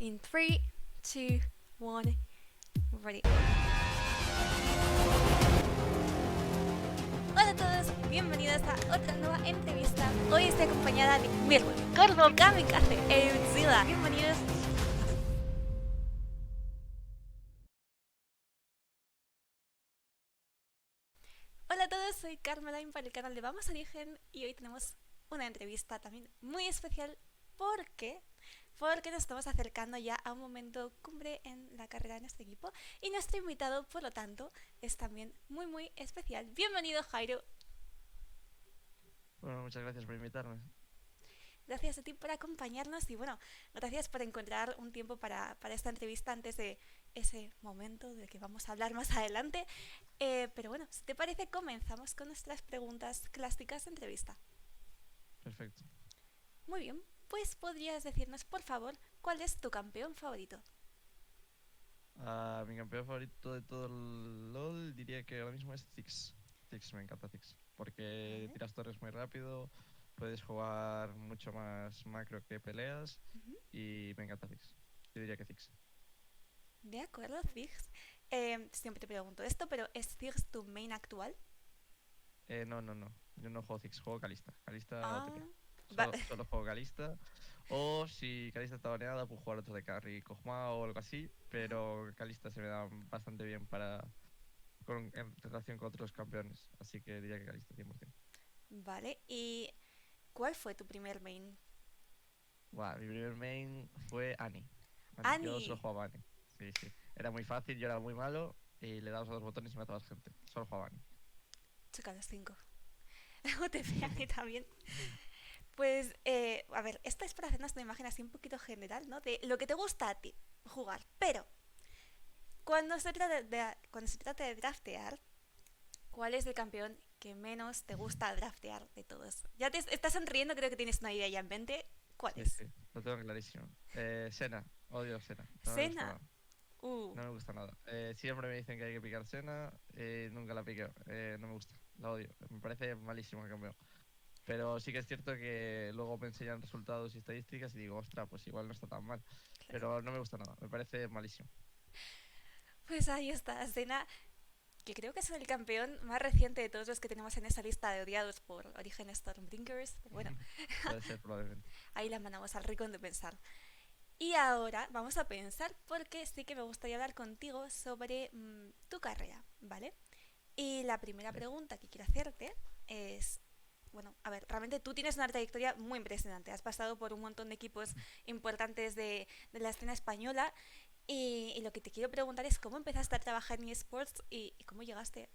In 3, 2, 1, ready. Hola a todos, bienvenidos a otra nueva entrevista. Hoy estoy acompañada de Mirko, Corvo, Kamikaze e Utsila. Bienvenidos. Hola a todos, soy Carmeline para el canal de Vamos Origen y hoy tenemos una entrevista también muy especial porque nos estamos acercando ya a un momento cumbre en la carrera de nuestro equipo y nuestro invitado, por lo tanto, es también muy especial. Bienvenido, Jairo. Bueno, muchas gracias por invitarme. Gracias a ti por acompañarnos y bueno, gracias por encontrar un tiempo para esta entrevista antes de ese momento del que vamos a hablar más adelante. Pero bueno, si te parece, comenzamos con nuestras preguntas clásicas de entrevista. Perfecto. Muy bien, pues podrías decirnos, por favor, cuál es tu campeón favorito. Mi campeón favorito de todo el LoL diría que ahora mismo es Ziggs. Ziggs, me encanta Ziggs. Porque Vale. tiras torres muy rápido, puedes jugar mucho más macro que peleas Uh-huh. y me encanta Ziggs. Yo diría que Ziggs. De acuerdo, Ziggs. Siempre te pregunto esto, pero ¿es Ziggs tu main actual? No. Yo no juego Ziggs, juego Kalista. Kalista Ah, OTP. vale. Solo juego Kalista. O si Kalista está baneada, puedo jugar otro de carry, Kog'Maw o algo así. Pero Kalista se me da bastante bien en relación con otros campeones. Así que diría que Kalista 100%. Vale, ¿y cuál fue tu primer main? Buah, mi primer main fue Annie. Annie. Yo solo Annie. jugaba Annie. Sí, sí. Era muy fácil, yo era muy malo y le dabas a dos botones y matabas gente. Solo jugaba Annie. Choca los 5. UTP a mí también. Pues, a ver, esta es para hacernos una imagen así un poquito general, ¿no? De lo que te gusta a ti jugar. Pero, cuando se trata de draftear, ¿cuál es el campeón que menos te gusta draftear de todos? Ya te estás sonriendo, creo que tienes una idea ya en mente. ¿Cuál Sí, es? sí. Lo tengo clarísimo. Senna. Odio Senna. No me gusta Senna. nada. Uh, No me gusta nada. Siempre me dicen que hay que picar Senna. Nunca la piqueo. No me gusta. La odio. Me parece malísimo el campeón. Pero sí que es cierto que luego me enseñan resultados y estadísticas y digo, ostra, pues igual no está tan mal. claro. Pero no me gusta nada. Me parece malísimo. Pues ahí está, Senna, que creo que es el campeón más reciente de todos los que tenemos en esa lista de odiados por Origen Stormbrinkers. Pero bueno, Puede ser, probablemente. ahí la mandamos al rincón de pensar. Y ahora vamos a pensar porque sí que me gustaría hablar contigo sobre tu carrera, ¿vale? Y la primera Sí. pregunta que quiero hacerte es, bueno, a ver, realmente tú tienes una trayectoria muy impresionante, has pasado por un montón de equipos importantes de la escena española y lo que te quiero preguntar es cómo empezaste a trabajar en eSports y cómo llegaste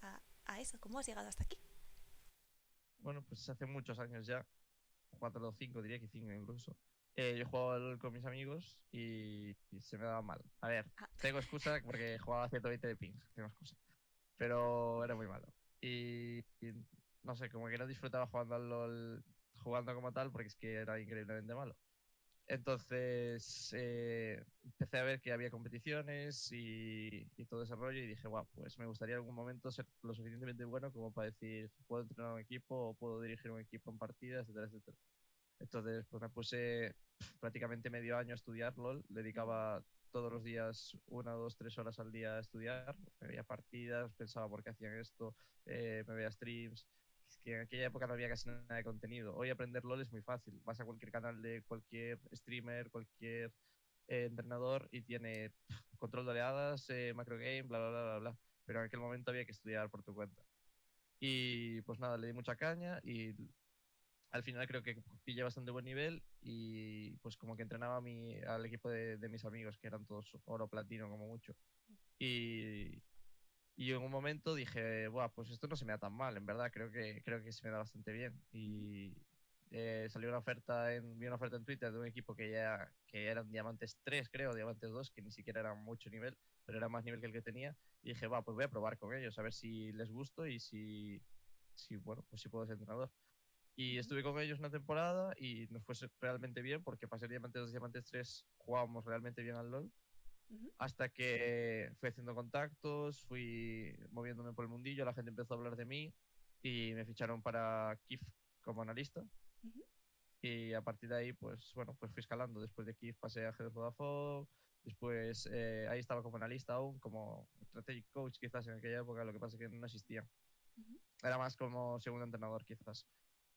a eso, cómo has llegado hasta aquí. Bueno, pues hace muchos años ya, 4 o 5, diría que 5 incluso. Yo jugaba al LoL con mis amigos y se me daba mal. A ver, Ah, tengo excusa porque jugaba a 120 de ping, tengo excusa. Pero era muy malo. Y no sé, como que no disfrutaba jugando al LoL, jugando como tal, porque es que era increíblemente malo. Entonces empecé a ver que había competiciones y todo ese rollo y dije, guau, pues me gustaría en algún momento ser lo suficientemente bueno como para decir, puedo entrenar un equipo o puedo dirigir un equipo en partidas, etcétera, etcétera. Entonces, pues me puse prácticamente medio año a estudiar LOL, dedicaba todos los días 1, 2, 3 horas al día a estudiar, me veía partidas, pensaba por qué hacían esto, me veía streams. Es que en aquella época no había casi nada de contenido. Hoy aprender LOL es muy fácil. Vas a cualquier canal de cualquier streamer, cualquier entrenador y tiene control de oleadas, macro game, bla, bla, bla, bla, bla. Pero en aquel momento había que estudiar por tu cuenta. Y pues nada, le di mucha caña y al final creo que pillé bastante buen nivel y pues como que entrenaba al equipo de mis amigos, que eran todos oro platino como mucho. Y, y en un momento dije, Buah, pues esto no se me da tan mal, en verdad, creo que se me da bastante bien. Y salió vi una oferta en Twitter de un equipo que eran Diamantes 3 creo, Diamantes 2 que ni siquiera eran mucho nivel, pero era más nivel que el que tenía. Y dije, va, pues voy a probar con ellos, a ver si les gusto y bueno, pues si puedo ser entrenador. Y estuve con ellos una temporada y nos fue realmente bien porque para ser Diamantes 2 y Diamantes 3 jugábamos realmente bien al LoL. uh-huh, Hasta que fui haciendo contactos, fui moviéndome por el mundillo, la gente empezó a hablar de mí y me ficharon para KIF como analista. uh-huh. Y a partir de ahí, pues bueno, pues fui escalando. Después de Kiev pasé a G2 Vodafone. Después ahí estaba como analista aún, como strategic coach quizás en aquella época, lo que pasa es que no existía. Ujú. Era más como segundo entrenador quizás.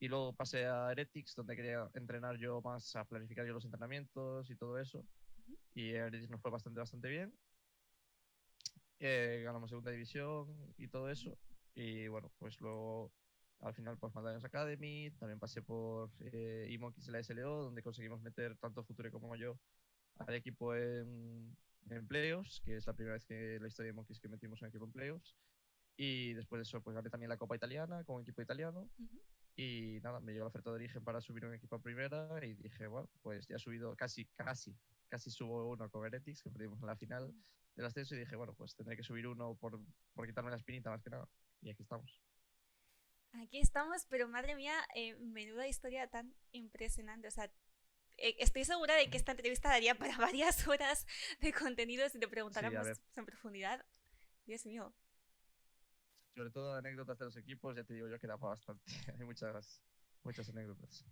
Y luego pasé a Heretics, donde quería entrenar yo más, a planificar yo los entrenamientos y todo eso. Ujú. Y en Heretics nos fue bastante bien. Ganamos segunda división y todo eso. Y bueno, pues luego al final pues Madalinas Academy, también pasé por Imonkis en la SLO, donde conseguimos meter tanto Future como yo al equipo en playoffs, que es la primera vez que en la historia de Imonkis que metimos un equipo en playoffs. Y después de eso pues gané también la Copa Italiana con un equipo italiano. Ujú. Y nada, me llegó la oferta de origen para subir un equipo a primera y dije, bueno, pues ya he subido casi subo uno con Heretics, que perdimos en la final del ascenso y dije, bueno, pues tendré que subir uno por quitarme la espinita más que nada. Y aquí estamos. Aquí estamos, pero madre mía, menuda historia tan impresionante. O sea, estoy segura de que esta entrevista daría para varias horas de contenido si te Sí, a preguntáramos ver, en profundidad. Dios mío. sobre todo anécdotas de los equipos, ya te digo yo que da para bastante. Hay muchas anécdotas.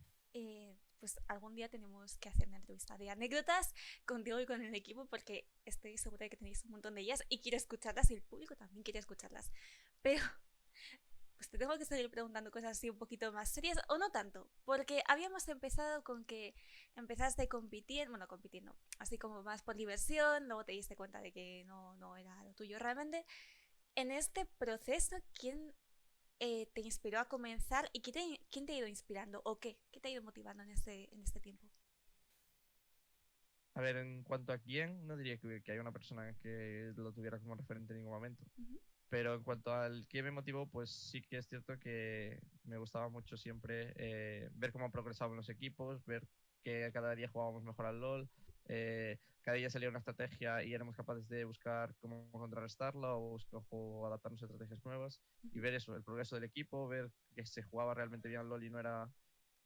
Pues algún día tenemos que hacer una entrevista de anécdotas contigo y con el equipo porque estoy segura de que tenéis un montón de ellas y quiero escucharlas y el público también quiere escucharlas. Pero pues te tengo que seguir preguntando cosas así un poquito más serias o no tanto, porque habíamos empezado con que empezaste compitiendo, bueno, compitiendo, así como más por diversión, luego te diste cuenta de que no era lo tuyo realmente. En este proceso, ¿quién te inspiró a comenzar y quién te ha ido inspirando o qué? ¿Qué te ha ido motivando en este tiempo? A ver, en cuanto a quién, no diría que hay una persona que lo tuviera como referente en ningún momento. Uh-huh. Pero en cuanto al que me motivó, pues sí que es cierto que me gustaba mucho siempre ver cómo progresaban los equipos, ver que cada día jugábamos mejor al LoL, cada día salía una estrategia y éramos capaces de buscar cómo contrarrestarla o adaptarnos a estrategias nuevas y Uh-huh. ver eso, el progreso del equipo, ver que se jugaba realmente bien al LoL y no era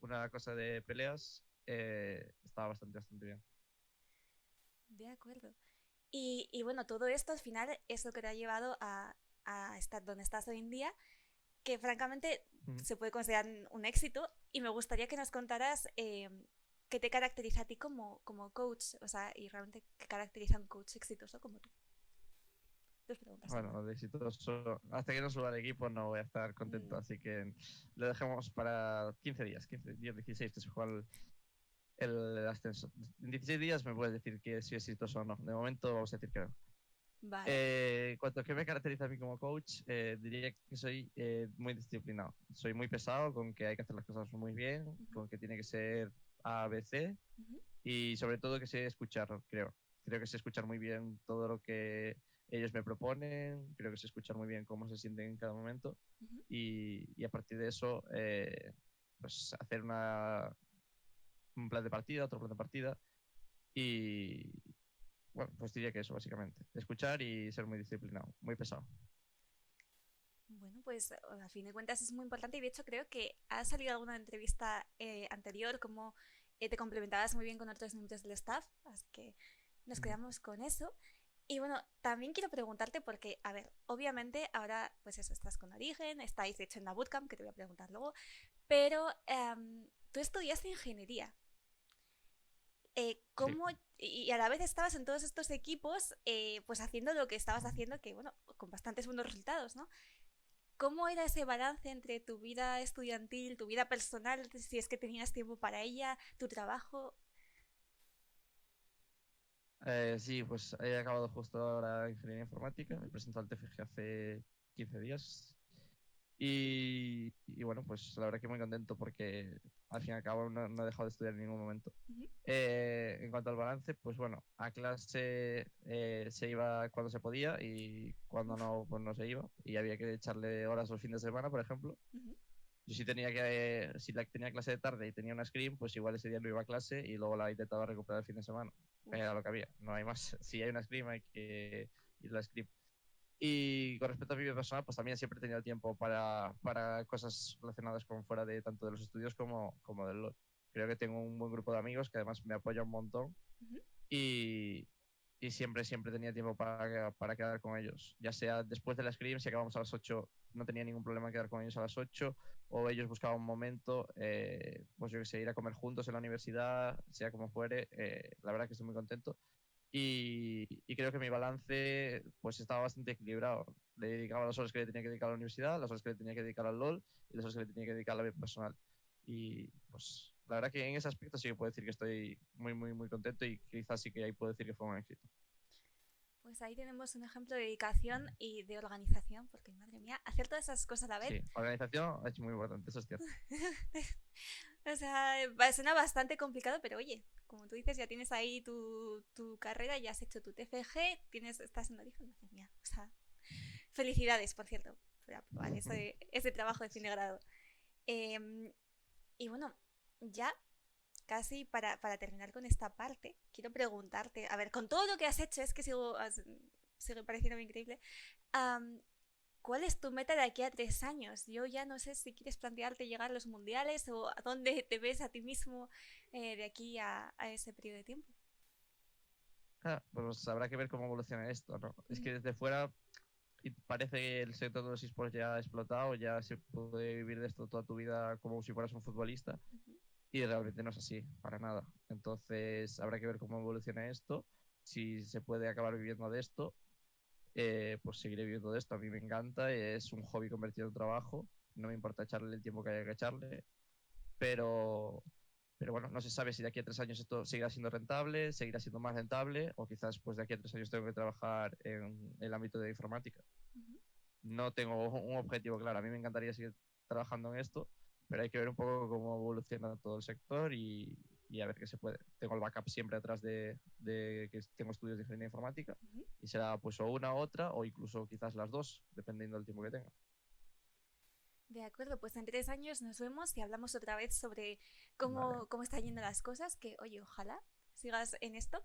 una cosa de peleas, estaba bastante bien. De acuerdo. Y bueno, todo esto al final es lo que te ha llevado a estar donde estás hoy en día, que francamente se puede considerar un éxito. Y me gustaría que nos contaras qué te caracteriza a ti como coach, o sea, y realmente qué caracteriza a un coach exitoso como tú. Dos preguntas, en una. Bueno, de exitoso. Hasta que no suba el equipo no voy a estar contento, Mm, así que lo dejamos para 15 días, 15 días, 16 que se juega el ascenso. En 16 días me puedes decir que si es exitoso o no. De momento vamos a decir que no. vale. En cuanto a qué me caracteriza a mí como coach, diría que soy muy disciplinado. Soy muy pesado con que hay que hacer las cosas muy bien, Uh-huh. con que tiene que ser A, B, C Uh-huh. y sobre todo que sé escuchar, creo. Creo que sé escuchar muy bien todo lo que ellos me proponen, creo que sé escuchar muy bien cómo se sienten en cada momento Uh-huh. y a partir de eso, pues hacer un plan de partida, otro plan de partida y bueno, pues diría que eso básicamente. Escuchar y ser muy disciplinado, muy pesado. Bueno, pues a fin de cuentas es muy importante y de hecho creo que ha salido alguna entrevista anterior como te complementabas muy bien con otros miembros del staff, así que nos quedamos con eso. Y bueno, también quiero preguntarte porque, a ver, obviamente ahora pues eso, estás con Origen, estáis de hecho en la bootcamp, que te voy a preguntar luego, pero tú estudiaste ingeniería. Sí. ¿Cómo y a la vez estabas en todos estos equipos, pues haciendo lo que estabas haciendo, que bueno, con bastantes buenos resultados, ¿no? ¿Cómo era ese balance entre tu vida estudiantil, tu vida personal, si es que tenías tiempo para ella, tu trabajo? Sí, pues he acabado justo ahora ingeniería informática, Uh-huh. he presentado el TFG hace 15 días y bueno, pues la verdad que muy contento porque al fin y al cabo no he dejado de estudiar en ningún momento. Uh-huh. En cuanto al balance, pues bueno, a clase se iba cuando se podía y cuando Uf. no, pues no se iba y había que echarle horas los fines de semana, por ejemplo. Uh-huh. Yo si tenía clase de tarde y tenía una screen, pues igual ese día no iba a clase y luego la intentaba recuperar el fin de semana. Era lo que había, no hay más. Si hay una screen hay que ir a la screen. Y con respecto a mi vida personal, pues también siempre he tenido tiempo para cosas relacionadas con fuera de tanto de los estudios como del LOL. Creo que tengo un buen grupo de amigos que además me apoyan un montón Uh-huh. y, y siempre tenía tiempo para quedar con ellos. Ya sea después de la scrim, si acabamos a las 8, no tenía ningún problema en quedar con ellos a las 8, o ellos buscaban un momento, pues yo que sé, ir a comer juntos en la universidad, sea como fuere. La verdad que estoy muy contento. Y creo que mi balance pues estaba bastante equilibrado. Le dedicaba las horas que le tenía que dedicar a la universidad, las horas que le tenía que dedicar al LOL y las horas que le tenía que dedicar a la vida personal. Y pues la verdad que en ese aspecto sí que puedo decir que estoy muy contento y quizás sí que ahí puedo decir que fue un éxito. Pues ahí tenemos un ejemplo de dedicación y de organización, porque madre mía, hacer todas esas cosas a la vez. Sí, organización es muy importante, eso es cierto. O sea, suena bastante complicado, pero oye, como tú dices, ya tienes ahí tu carrera, ya has hecho tu TFG, estás en origen, madre mía. O sea, felicidades, por cierto, por aprobar ese trabajo de fin de grado. Eh, y bueno, ya casi para terminar con esta parte, quiero preguntarte, a ver, con todo lo que has hecho, es que sigue pareciéndome increíble. Um, ¿Cuál es tu meta de aquí a 3 años? Yo ya no sé si quieres plantearte llegar a los mundiales o a dónde te ves a ti mismo de aquí a ese periodo de tiempo. Pues habrá que ver cómo evoluciona esto, ¿no? Es Uh-huh. que desde fuera y parece que el sector de los esports ya ha explotado, ya se puede vivir de esto toda tu vida como si fueras un futbolista. Uh-huh. Y realmente no es así, para nada. Entonces habrá que ver cómo evoluciona esto. Si se puede acabar viviendo de esto, pues seguiré viviendo de esto. A mí me encanta, es un hobby convertido en trabajo. No me importa echarle el tiempo que haya que echarle, pero, pero bueno, no se sabe si de aquí a 3 años esto seguirá siendo rentable, seguirá siendo más rentable, o quizás pues de aquí a 3 años tengo que trabajar en el ámbito de informática. Uh-huh. No tengo un objetivo claro. A mí me encantaría seguir trabajando en esto, pero hay que ver un poco cómo evoluciona todo el sector y a ver qué se puede. Tengo el backup siempre atrás de que tengo estudios de ingeniería informática Uh-huh. y será pues o una u otra o incluso quizás las dos, dependiendo del tiempo que tenga. De acuerdo, pues en 3 años nos vemos y hablamos otra vez sobre Vale. cómo están yendo las cosas, que oye, ojalá sigas en esto.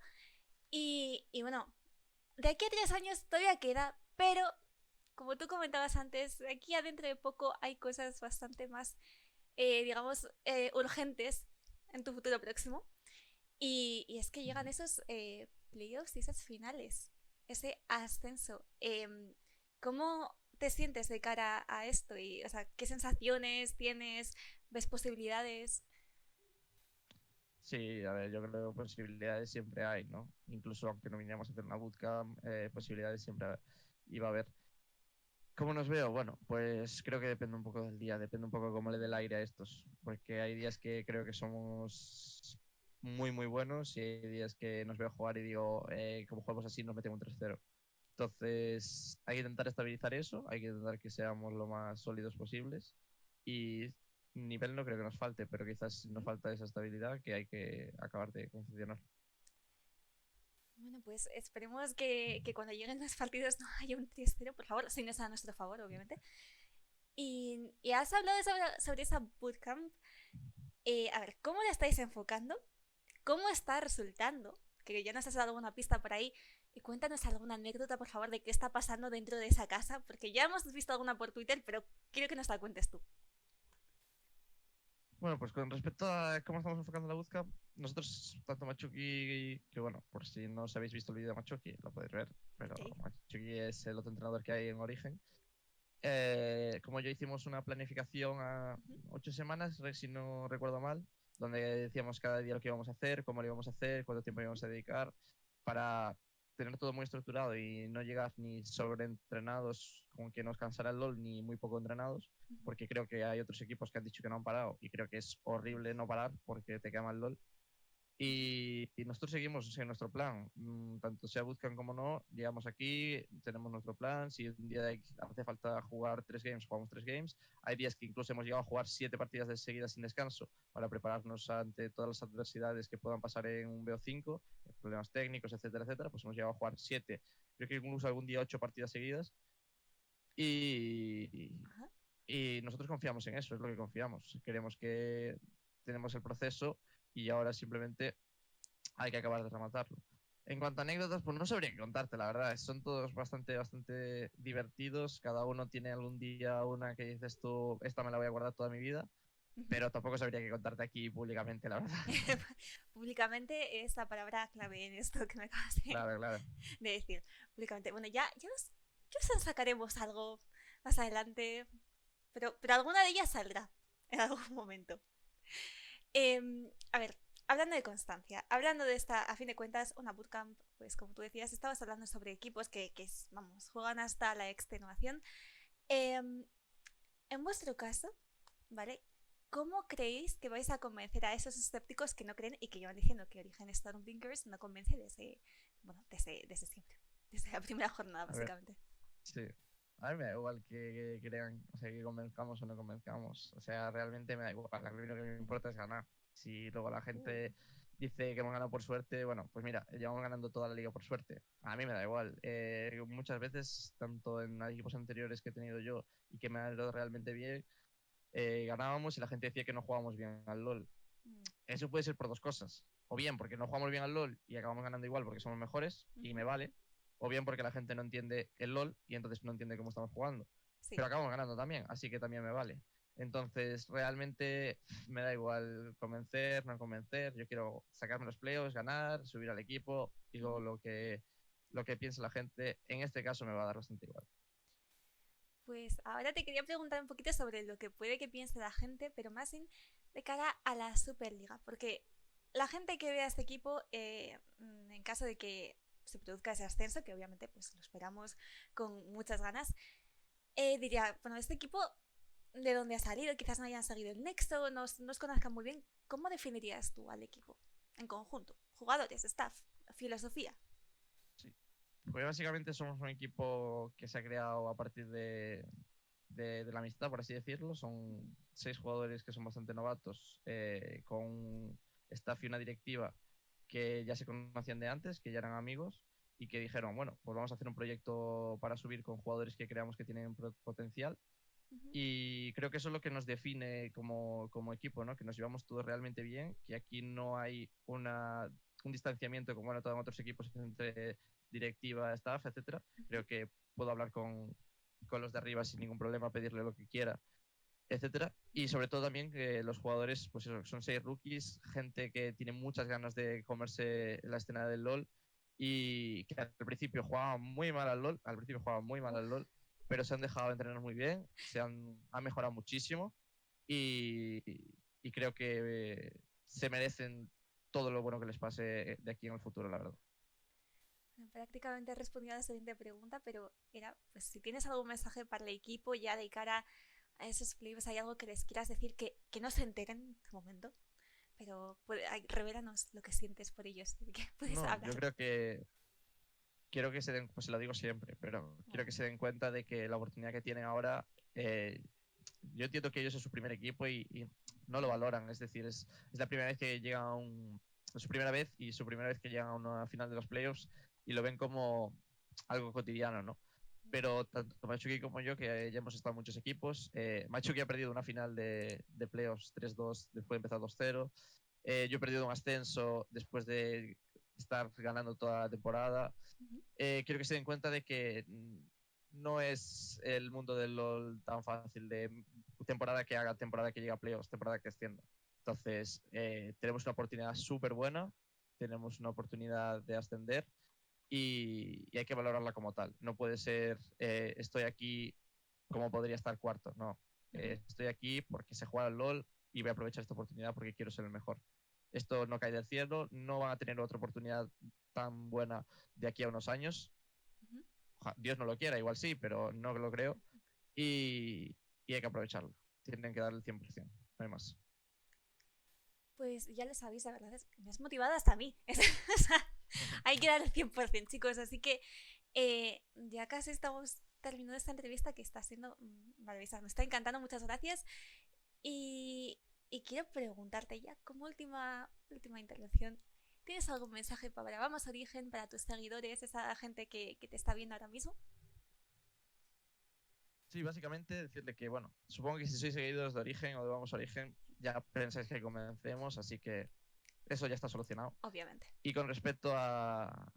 Y bueno, de aquí a 3 años todavía queda, pero como tú comentabas antes, de aquí a dentro de poco hay cosas bastante más, digamos, urgentes en tu futuro próximo. Y es que llegan esos playoffs y esas finales, ese ascenso. ¿Cómo te sientes de cara a esto? Y, o sea, ¿qué sensaciones tienes? ¿Ves posibilidades? Sí, a ver, yo creo que posibilidades siempre hay, ¿no? Incluso aunque no viniéramos a hacer una bootcamp, posibilidades siempre iba a haber. ¿Cómo nos veo? Bueno, pues creo que depende un poco del día, depende un poco cómo le dé el aire a estos, porque hay días que creo que somos muy buenos y hay días que nos veo jugar y digo, como jugamos así nos metemos un 3-0. Entonces hay que intentar estabilizar eso, hay que intentar que seamos lo más sólidos posibles y nivel no creo que nos falte, pero quizás nos falta esa estabilidad que hay que acabar de confeccionar. Bueno, pues esperemos que cuando lleguen los partidos no haya un 3-0, por favor, si no es a nuestro favor, obviamente. Y has hablado sobre esa bootcamp. A ver, ¿cómo la estáis enfocando? ¿Cómo está resultando? Que ya nos has dado una pista por ahí. Y cuéntanos alguna anécdota, por favor, de qué está pasando dentro de esa casa, porque ya hemos visto alguna por Twitter, pero quiero que nos la cuentes tú. Bueno, pues con respecto a cómo estamos enfocando la bootcamp, nosotros, tanto Machuki, que bueno, por si no os habéis visto el vídeo de Machuki, lo podéis ver, pero Ok. Machuki es el otro entrenador que hay en Origen. Como yo hicimos una planificación a Uh-huh. 8 semanas, si no recuerdo mal, donde decíamos cada día lo que íbamos a hacer, cómo lo íbamos a hacer, cuánto tiempo íbamos a dedicar, para tener todo muy estructurado y no llegar ni sobreentrenados con que nos cansara el LOL, ni muy poco entrenados, Uh-huh. porque creo que hay otros equipos que han dicho que no han parado y creo que es horrible no parar porque te quema el LOL. Y nosotros seguimos en nuestro plan, tanto sea Bootcamp como no, llegamos aquí, tenemos nuestro plan, si un día hace falta jugar 3 games, jugamos 3 games, hay días que incluso hemos llegado a jugar 7 partidas de seguida sin descanso para prepararnos ante todas las adversidades que puedan pasar en un BO5, problemas técnicos, etcétera, pues hemos llegado a jugar 7, creo que incluso algún día 8 partidas seguidas y, Ajá. y nosotros confiamos en eso, es lo que confiamos, queremos que tenemos el proceso y ahora simplemente hay que acabar de rematarlo. En cuanto a anécdotas, pues no sabría qué contarte, la verdad. Son todos bastante divertidos. Cada uno tiene algún día una que dices tú, esta me la voy a guardar toda mi vida. pero tampoco sabría qué contarte aquí públicamente, la verdad. Públicamente es la palabra clave en esto que me acabas Claro, claro. de decir. Públicamente. Bueno, ya os sacaremos algo más adelante, pero alguna de ellas saldrá en algún momento. A ver, hablando de constancia, hablando de esta, a fin de cuentas, una bootcamp, pues como tú decías, estabas hablando sobre equipos que vamos, juegan hasta la extenuación. Em, en vuestro caso, ¿vale? ¿Cómo creéis que vais a convencer a esos escépticos que no creen y que llevan diciendo que Origen Stormbrinkers no convence desde siempre? Desde la primera jornada, A ver, básicamente. sí. A mí me da igual que crean, o sea, que convenzcamos o no convenzamos. O sea, realmente me da igual. A mí lo que me importa es ganar. Si luego la Uh, gente dice que hemos ganado por suerte, bueno, pues mira, llevamos ganando toda la liga por suerte. A mí me da igual. Muchas veces, tanto en equipos anteriores que he tenido yo y que me han ido realmente bien, ganábamos y la gente decía que no jugábamos bien al LoL. mm, Eso puede ser por dos cosas. O bien porque no jugamos bien al LoL y acabamos ganando igual porque somos mejores y ujú. me vale. O bien porque la gente no entiende el LoL y entonces no entiende cómo estamos jugando. Sí. Pero acabamos ganando también, así que también me vale. Entonces, realmente me da igual convencer, no convencer. Yo quiero sacarme los playoffs, ganar, subir al equipo y luego Ujú. lo que piense la gente, en este caso me va a dar bastante igual. Pues ahora te quería preguntar un poquito sobre lo que puede que piense la gente, pero más de cara a la Superliga, porque la gente que vea este equipo, en caso de que se produzca ese ascenso, que obviamente pues lo esperamos con muchas ganas, diría, bueno, este equipo, ¿de dónde ha salido? Quizás no hayan seguido el nexo, no os conozcan muy bien. ¿Cómo definirías tú al equipo en conjunto? Jugadores, staff, filosofía. Sí. Pues básicamente somos un equipo que se ha creado a partir de la amistad, por así decirlo. Son 6 jugadores que son bastante novatos, con un staff y una directiva que ya se conocían de antes, que ya eran amigos y que dijeron, bueno, pues vamos a hacer un proyecto para subir con jugadores que creamos que tienen potencial. Uh -huh. Y creo que eso es lo que nos define como equipo, ¿no? Que nos llevamos todos realmente bien, que aquí no hay un distanciamiento como en otros equipos entre directiva, staff, etcétera. Uh -huh. Creo que puedo hablar con los de arriba sin ningún problema, pedirle lo que quiera, etcétera. Y sobre todo también que los jugadores, pues eso, son 6 rookies, gente que tiene muchas ganas de comerse la escena del LoL y que al principio jugaban muy mal al LoL, pero se han dejado de entrenar muy bien, han mejorado muchísimo y, y creo que se merecen todo lo bueno que les pase de aquí en el futuro, la verdad. Prácticamente he respondido a la siguiente pregunta, pero era, pues si tienes algún mensaje para el equipo ya de cara a esos playoffs, hay algo que les quieras decir que no se enteren en este momento, pero revélanos lo que sientes por ellos, de que puedes No, hablar. yo creo que quiero que se den, pues se lo digo siempre, pero quiero que se den cuenta de que la oportunidad que tienen ahora, yo entiendo que ellos es su primer equipo y no lo valoran, es decir, es la primera vez que llegan es su primera vez y su primera vez que llegan a una final de los playoffs y lo ven como algo cotidiano, ¿no? Pero tanto Machuki como yo, que ya hemos estado en muchos equipos, Machuki ha perdido una final de playoffs 3-2 después de empezar 2-0. Yo he perdido un ascenso después de estar ganando toda la temporada. Uh -huh. Quiero que se den cuenta de que no es el mundo del LoL tan fácil de temporada que haga, temporada que llega a playoffs, temporada que extienda. Entonces, tenemos una oportunidad súper buena, tenemos una oportunidad de ascender y hay que valorarla como tal. No puede ser, estoy aquí como podría estar cuarto, no. Uh -huh. Estoy aquí porque se juega al LoL y voy a aprovechar esta oportunidad porque quiero ser el mejor. Esto no cae del cielo, no van a tener otra oportunidad tan buena de aquí a unos años. Uh -huh. Dios no lo quiera, igual sí, pero no lo creo. Y hay que aprovecharlo. Tienen que dar el 100%, no hay más. Pues ya lo sabéis, la verdad es que me has motivado hasta a mí. O sea, hay que dar el 100%, chicos. Así que ya casi estamos terminando esta entrevista que está siendo maravillosa. Me está encantando, muchas gracias. Y quiero preguntarte ya, como última intervención, ¿tienes algún mensaje para Vamos Origen, para tus seguidores, esa gente que te está viendo ahora mismo? Sí, básicamente decirle que, bueno, supongo que si sois seguidores de Origen o de Vamos Origen, ya pensáis que comencemos, así que eso ya está solucionado. Obviamente. Y con respecto a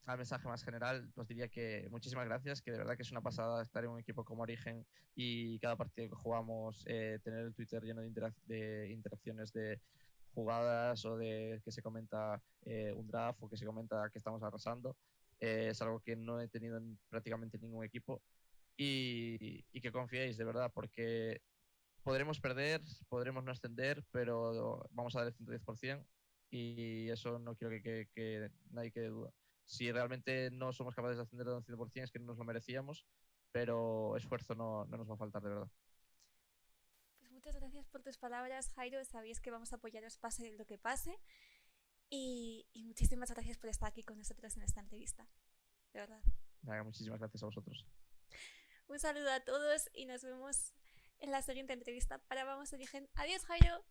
al mensaje más general, os diría que muchísimas gracias, que de verdad que es una pasada estar en un equipo como Origen y cada partido que jugamos tener el Twitter lleno de interacciones de jugadas o de que se comenta un draft o que se comenta que estamos arrasando. Es algo que no he tenido en prácticamente ningún equipo y que confiéis de verdad, porque podremos perder, podremos no ascender, pero vamos a dar el 110% y eso no quiero que nadie quede duda. Si realmente no somos capaces de ascender al 100% es que no nos lo merecíamos, pero esfuerzo no nos va a faltar de verdad. Pues muchas gracias por tus palabras, Jairo. Sabéis que vamos a apoyaros pase lo que pase. Y muchísimas gracias por estar aquí con nosotros en esta entrevista. De verdad. Nada, muchísimas gracias a vosotros. Un saludo a todos y nos vemos en la siguiente entrevista para Vamos Origen. Adiós, Jairo.